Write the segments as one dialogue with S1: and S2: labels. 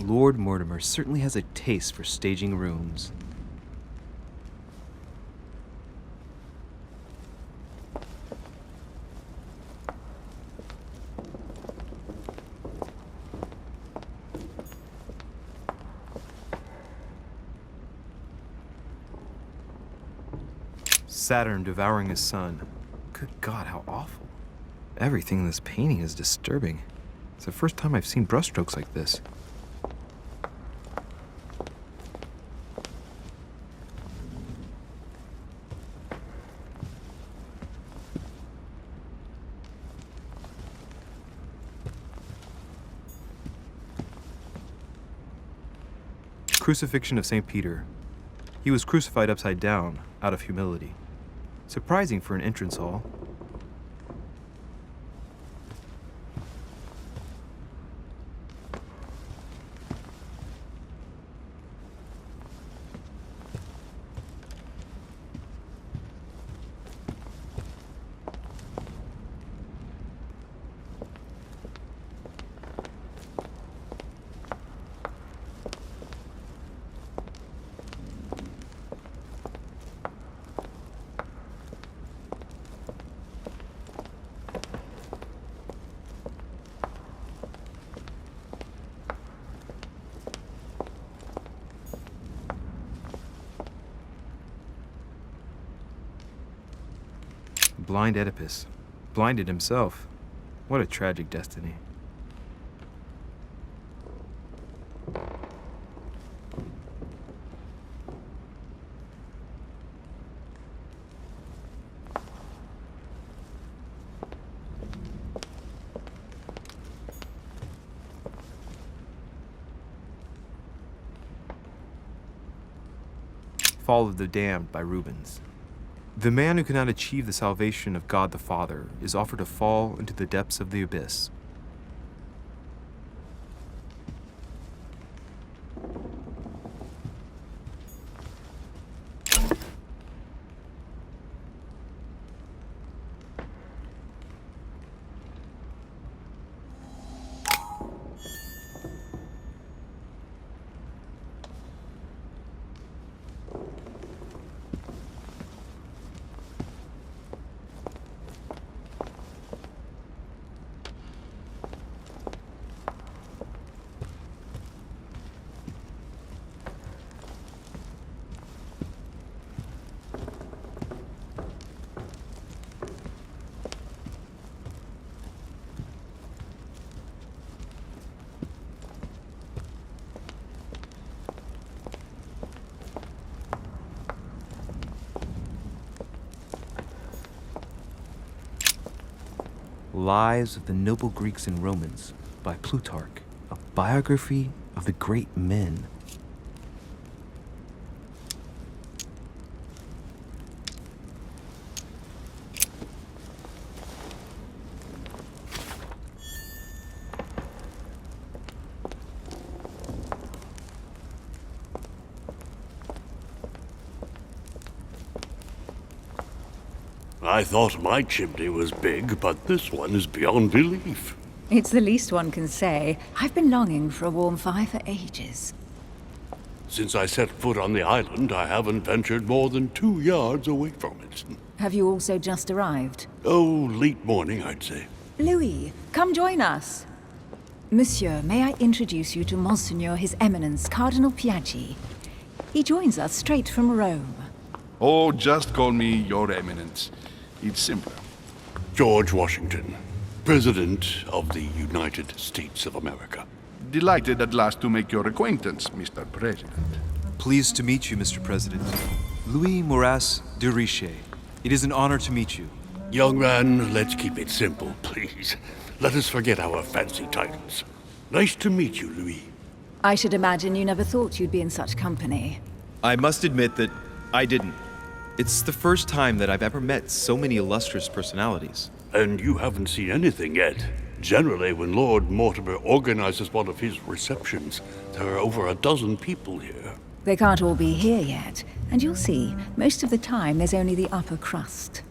S1: Lord Mortimer certainly has a taste for staging rooms. Saturn devouring his sun. Good God, how awful. Everything in this painting is disturbing. It's the first time I've seen brushstrokes like this. Crucifixion of St. Peter. He was crucified upside down, out of humility. Surprising for an entrance hall. Blind Oedipus. Blinded himself. What a tragic destiny. Fall of the Damned by Rubens. The man who cannot achieve the salvation of God the Father is offered to fall into the depths of the abyss. Lives of the Noble Greeks and Romans by Plutarch, a biography of the great men.
S2: I thought my chimney was big, but this one is beyond belief.
S3: It's the least one can say. I've been longing for a warm fire for ages.
S2: Since I set foot on the island, I haven't ventured more than 2 yards away from it.
S3: Have you also just arrived?
S2: Oh, late morning, I'd say.
S3: Louis, come join us. Monsieur, may I introduce you to Monseigneur His Eminence, Cardinal Piaggi. He joins us straight from Rome.
S4: Oh, just call me Your Eminence. It's simpler.
S2: George Washington, President of the United States of America.
S4: Delighted at last to make your acquaintance, Mr. President.
S1: Pleased to meet you, Mr. President. Louis Maurras de Richet. It is an honor to meet you.
S2: Young man, let's keep it simple, please. Let us forget our fancy titles. Nice to meet you, Louis.
S3: I should imagine you never thought you'd be in such company.
S1: I must admit that I didn't. It's the first time that I've ever met so many illustrious personalities.
S2: And you haven't seen anything yet. Generally, when Lord Mortimer organizes one of his receptions, there are over a dozen people here.
S3: They can't all be here yet, and you'll see, most of the time there's only the upper crust.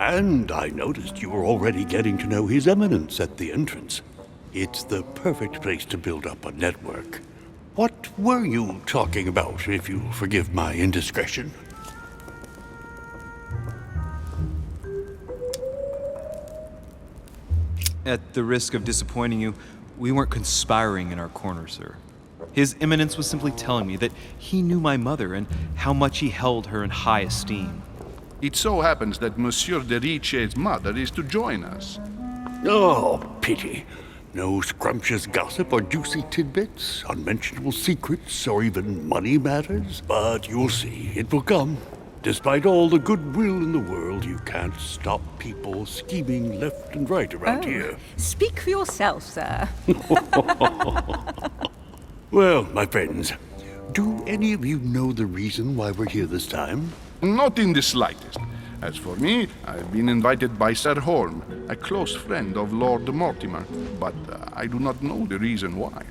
S2: And I noticed you were already getting to know His Eminence at the entrance. It's the perfect place to build up a network. What were you talking about, if you forgive my indiscretion?
S1: At the risk of disappointing you, we weren't conspiring in our corner, sir. His Eminence was simply telling me that he knew my mother and how much he held her in high esteem.
S4: It so happens that Monsieur de Riche's mother is to join us.
S2: Oh, pity. No scrumptious gossip or juicy tidbits, unmentionable secrets, or even money matters. But you'll see, it will come. Despite all the goodwill in the world, you can't stop people scheming left and right around here.
S3: Speak for yourself, sir.
S2: Well, my friends, do any of you know the reason why we're here this time?
S4: Not in the slightest. As for me, I've been invited by Sir Holm, a close friend of Lord Mortimer, but I do not know the reason why.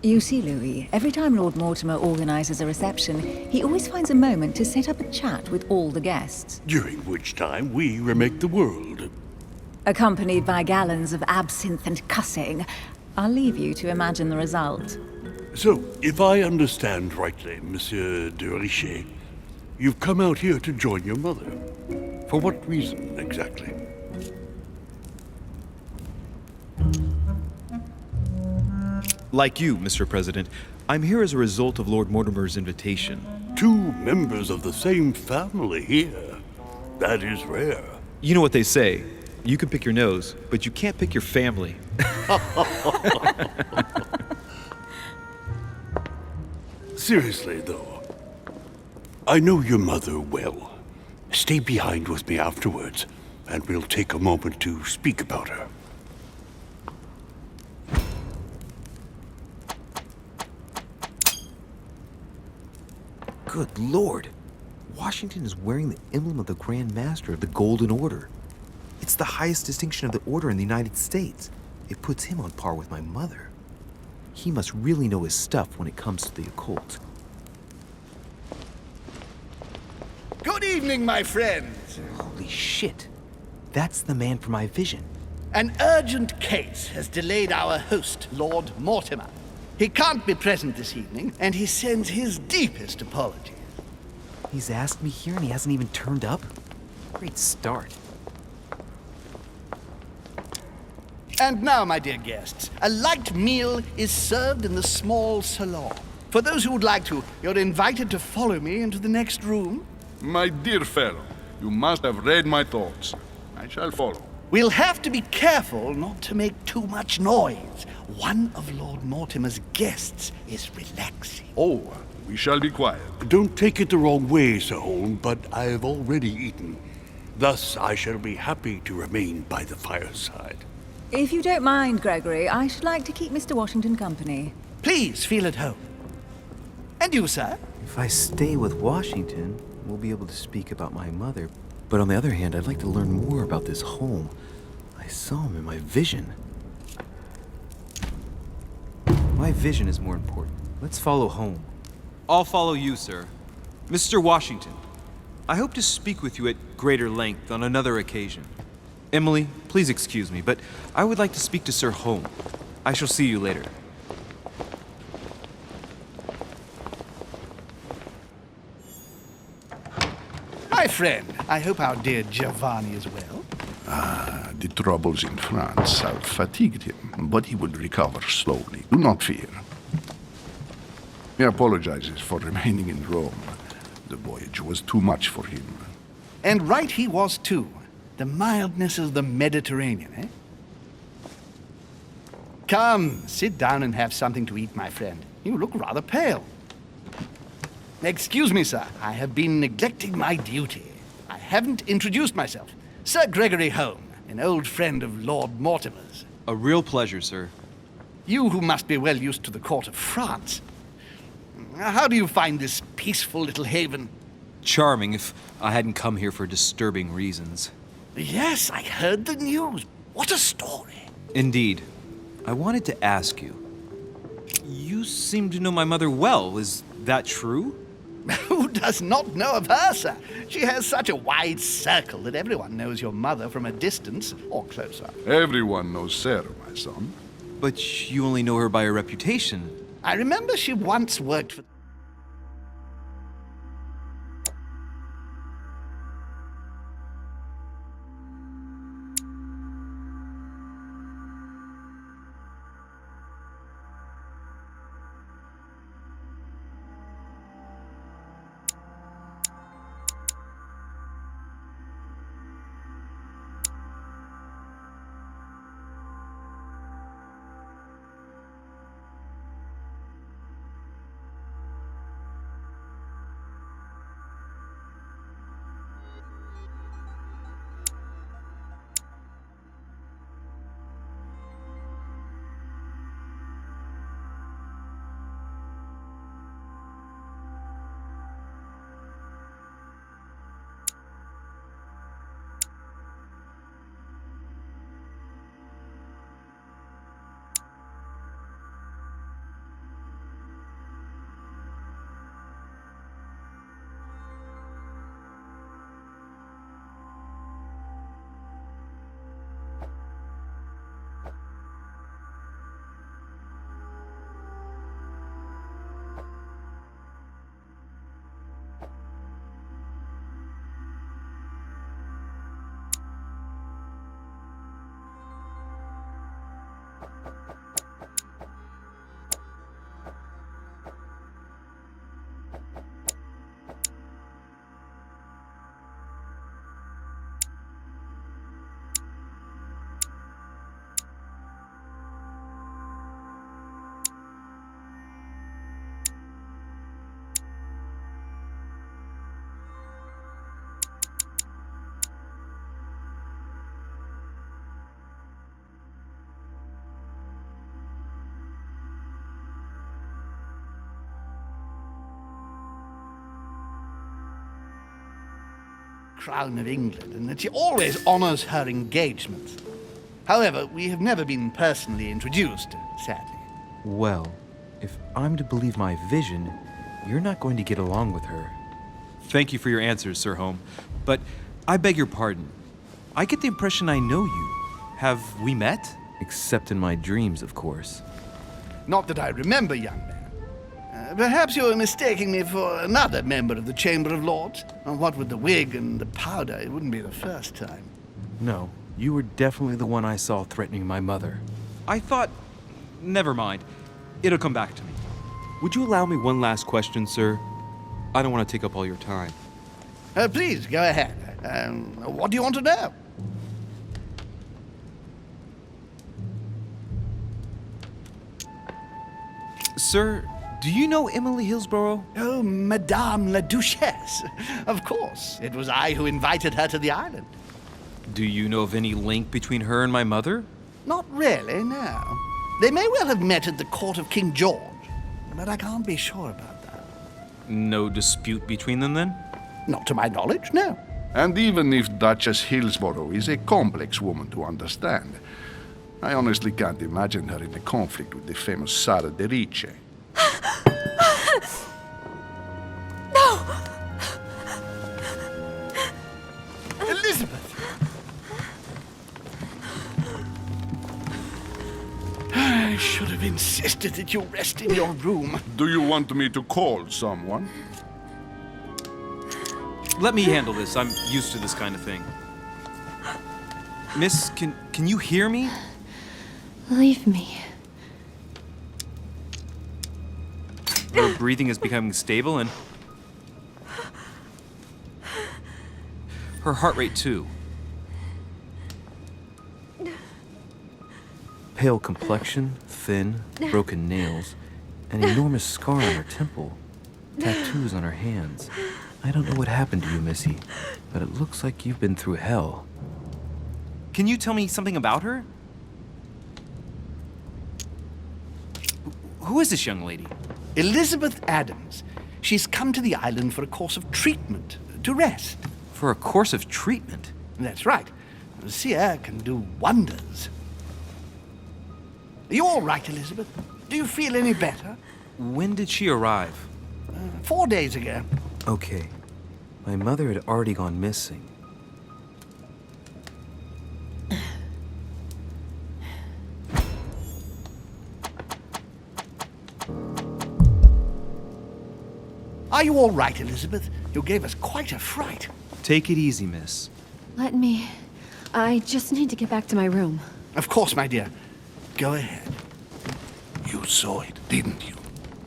S3: You see, Louis, every time Lord Mortimer organizes a reception, he always finds a moment to set up a chat with all the guests.
S2: During which time we remake the world.
S3: Accompanied by gallons of absinthe and cussing. I'll leave you to imagine the result.
S2: So, if I understand rightly, Monsieur de Richet, you've come out here to join your mother. For what reason, exactly?
S1: Like you, Mr. President, I'm here as a result of Lord Mortimer's invitation.
S2: 2 members of the same family here. That is rare.
S1: You know what they say. You can pick your nose, but you can't pick your family.
S2: Seriously, though, I know your mother well. Stay behind with me afterwards, and we'll take a moment to speak about her.
S1: Good Lord! Washington is wearing the emblem of the Grand Master of the Golden Order. It's the highest distinction of the Order in the United States. It puts him on par with my mother. He must really know his stuff when it comes to the occult.
S5: Good evening, my friends.
S1: Holy shit! That's the man for my vision.
S5: An urgent case has delayed our host, Lord Mortimer. He can't be present this evening, and he sends his deepest apologies.
S1: He's asked me here and he hasn't even turned up? Great start.
S5: And now, my dear guests, a light meal is served in the small salon. For those who would like to, you're invited to follow me into the next room.
S4: My dear fellow, you must have read my thoughts. I shall follow.
S5: We'll have to be careful not to make too much noise. One of Lord Mortimer's guests is relaxing.
S4: Oh, we shall be quiet.
S2: Don't take it the wrong way, Sir Holm, but I have already eaten. Thus, I shall be happy to remain by the fireside.
S3: If you don't mind, Gregory, I should like to keep Mr. Washington company.
S5: Please feel at home. And you, sir?
S1: If I stay with Washington, we'll be able to speak about my mother. But on the other hand, I'd like to learn more about this home. I saw him in my vision. My vision is more important. Let's follow home. I'll follow you, sir. Mr. Washington, I hope to speak with you at greater length on another occasion. Emily, please excuse me, but I would like to speak to Sir Holm. I shall see you later.
S5: My friend, I hope our dear Giovanni is well.
S4: The troubles in France have fatigued him, but he will recover slowly. Do not fear. He apologizes for remaining in Rome. The voyage was too much for him.
S5: And right he was, too. The mildness of the Mediterranean, eh? Come, sit down and have something to eat, my friend. You look rather pale. Excuse me, sir. I have been neglecting my duty. I haven't introduced myself. Sir Gregory Holm, an old friend of Lord Mortimer's.
S1: A real pleasure, sir.
S5: You who must be well used to the court of France. How do you find this peaceful little haven?
S1: Charming if I hadn't come here for disturbing reasons.
S5: Yes, I heard the news. What a story.
S1: Indeed. I wanted to ask you. You seem to know my mother well. Is that true?
S5: Who does not know of her, sir? She has such a wide circle that everyone knows your mother from a distance or closer.
S4: Everyone knows Sarah, my son.
S1: But you only know her by her reputation.
S5: I remember she once worked for... Crown of England, and that she always honors her engagements. However, we have never been personally introduced, sadly.
S1: Well, if I'm to believe my vision, you're not going to get along with her. Thank you for your answers, Sir Home. But I beg your pardon. I get the impression I know you. Have we met? Except in my dreams, of course.
S5: Not that I remember, young man. Perhaps you are mistaking me for another member of the Chamber of Lords. And what with the wig and the powder, it wouldn't be the first time.
S1: No, you were definitely the one I saw threatening my mother. I thought... Never mind. It'll come back to me. Would you allow me one last question, sir? I don't want to take up all your time.
S5: Please, go ahead. What do you want to know?
S1: Sir, do you know Emily Hillsborough?
S5: Oh, Madame la Duchesse. Of course. It was I who invited her to the island.
S1: Do you know of any link between her and my mother?
S5: Not really, no. They may well have met at the court of King George, but I can't be sure about that.
S1: No dispute between them, then?
S5: Not to my knowledge, no.
S4: And even if Duchess Hillsborough is a complex woman to understand, I honestly can't imagine her in a conflict with the famous Sara de Ricci.
S3: No!
S5: Elizabeth! I should have insisted that you rest in your room.
S4: Do you want me to call someone?
S1: Let me handle this. I'm used to this kind of thing. Miss, can you hear me?
S6: Leave me.
S1: Her breathing is becoming stable and... her heart rate, too. Pale complexion, thin, broken nails, an enormous scar on her temple, tattoos on her hands. I don't know what happened to you, Missy, but it looks like you've been through hell. Can you tell me something about her? Who is this young lady?
S5: Elizabeth Adams. She's come to the island for a course of treatment, to rest.
S1: For a course of treatment?
S5: That's right. Sea air can do wonders. Are you all right, Elizabeth? Do you feel any better?
S1: When did she arrive?
S5: 4 days ago.
S1: Okay. My mother had already gone missing.
S5: Are you all right, Elizabeth? You gave us quite a fright.
S1: Take it easy, miss.
S6: Let me. I just need to get back to my room.
S5: Of course, my dear. Go ahead.
S4: You saw it, didn't you?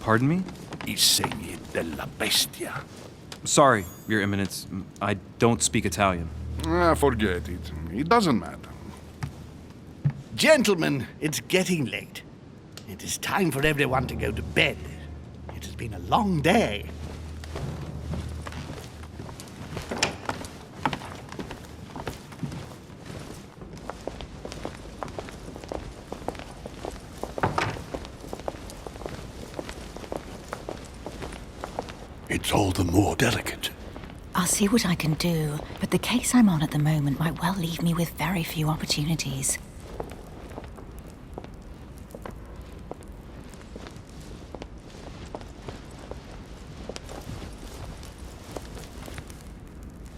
S1: Pardon me?
S4: Insegni della bestia.
S1: Sorry, Your Eminence. I don't speak Italian.
S4: Forget it. It doesn't matter.
S5: Gentlemen, it's getting late. It is time for everyone to go to bed. It has been a long day.
S2: It's all the more delicate.
S3: I'll see what I can do, but the case I'm on at the moment might well leave me with very few opportunities.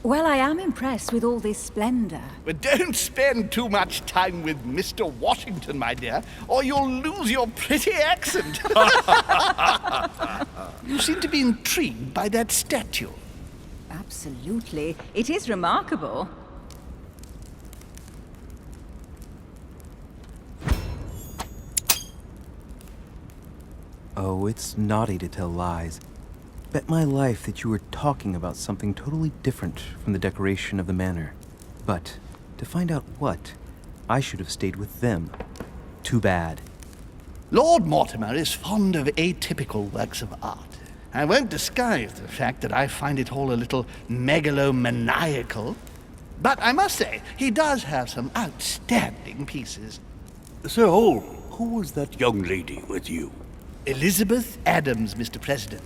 S3: Well, I am impressed with all this splendor.
S5: But don't spend too much time with Mr. Washington, my dear, or you'll lose your pretty accent. You seem to be intrigued by that statue.
S3: Absolutely. It is remarkable.
S1: Oh, it's naughty to tell lies. Bet my life that you were talking about something totally different from the decoration of the manor. But to find out what, I should have stayed with them. Too bad.
S5: Lord Mortimer is fond of atypical works of art. I won't disguise the fact that I find it all a little megalomaniacal. But I must say, he does have some outstanding pieces.
S2: Sir Hole, who was that young lady with you?
S5: Elizabeth Adams, Mr. President.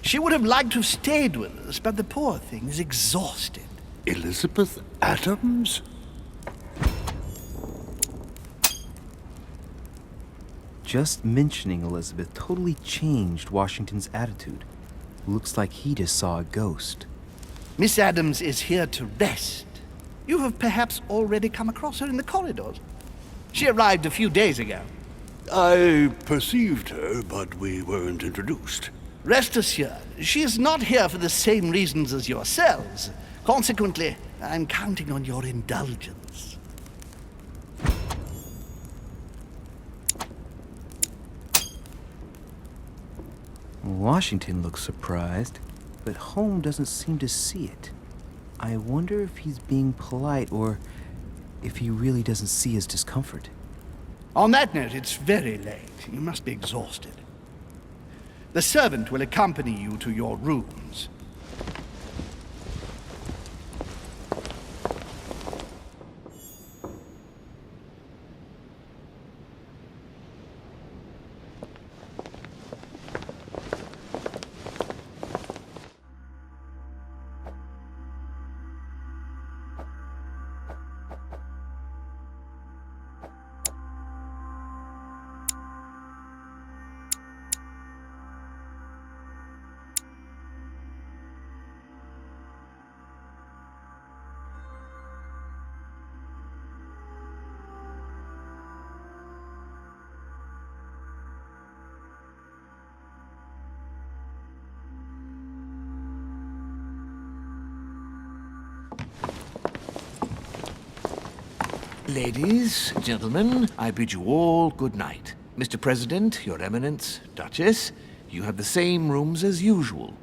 S5: She would have liked to have stayed with us, but the poor thing is exhausted.
S2: Elizabeth Adams?
S1: Just mentioning Elizabeth totally changed Washington's attitude. Looks like he just saw a ghost.
S5: Miss Adams is here to rest. You have perhaps already come across her in the corridors. She arrived a few days ago.
S2: I perceived her, but we weren't introduced.
S5: Rest assured, she is not here for the same reasons as yourselves. Consequently, I'm counting on your indulgence.
S1: Washington looks surprised, but Holmes doesn't seem to see it. I wonder if he's being polite or if he really doesn't see his discomfort.
S5: On that note, it's very late. You must be exhausted. The servant will accompany you to your rooms.
S7: Ladies, gentlemen, I bid you all good night. Mr. President, Your Eminence, Duchess, you have the same rooms as usual.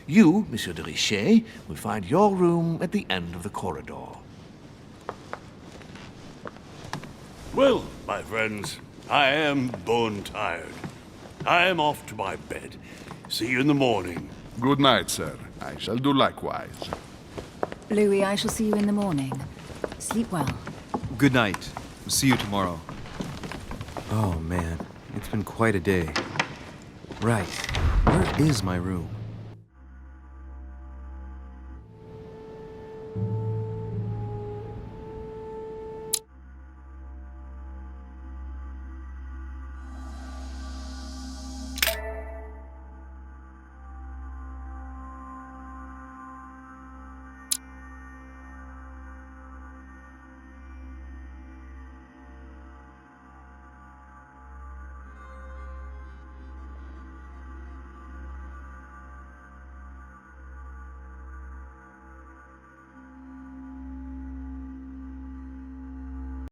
S7: You, Monsieur de Richet, will find your room at the end of the corridor.
S2: Well, my friends, I am bone tired. I am off to my bed. See you in the morning.
S4: Good night, sir. I shall do likewise.
S3: Louis, I shall see you in the morning. Sleep well.
S1: Good night. See you tomorrow. Oh man, it's been quite a day. Right, where is my room?